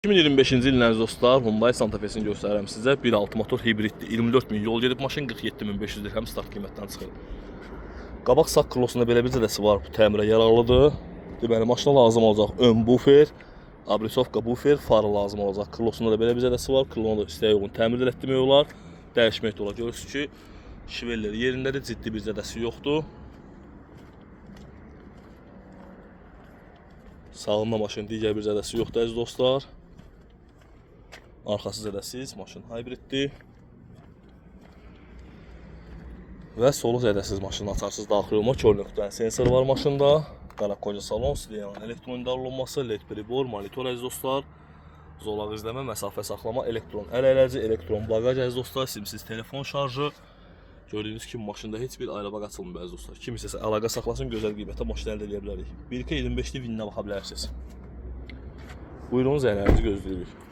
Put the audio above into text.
2025-ci ilin əziz dostlar, Hyundai Santa Fe-sini göstərirəm sizə. 1.6 motor hibriddir. 24.000 yol gedib maşın, 47.500 dirhəm start qiymətdən çıxır. Qabaq sağ krosunda belə bir zədəsi var, bu təmirə yararlıdır. Deməli, maşına lazım olacaq ön bufer, abrisovka bufer, farı lazım olacaq. Krosunda da belə bir zədəsi var, krosunda da istəyə uyğun təmir etdirmək olar, dəyişmək də olar. Görürsünüz ki, şiveller yerindədir, ciddi bir zədəsi yoxdur. Sağında maşının digər bir zədəsi yoxdur əziz dostlar. Arxası zədəsiz, maşın hibriddir. Və solu zədəsiz maşının açarsız daxil olma kör nöqtənin sensor var maşında. Qarakoca salon, Sliyan elektron idarəolunması, LED pribor, monitor əziz dostlar. Zolaq izləmə, məsafə saxlama, elektron əl əyləci, elektron bagaj əziz dostlar, simsiz telefon şarjı. Gördüyünüz kimi maşında heç bir ayrılıq açılmıyor əziz dostlar. Kim istəsə əlaqə saxlasın, gözəl qiymətə maşını əldə edə bilərik. 1.25-li vininə baxa bilərsiniz. Buyurun, zəylərinizi gözləyirik.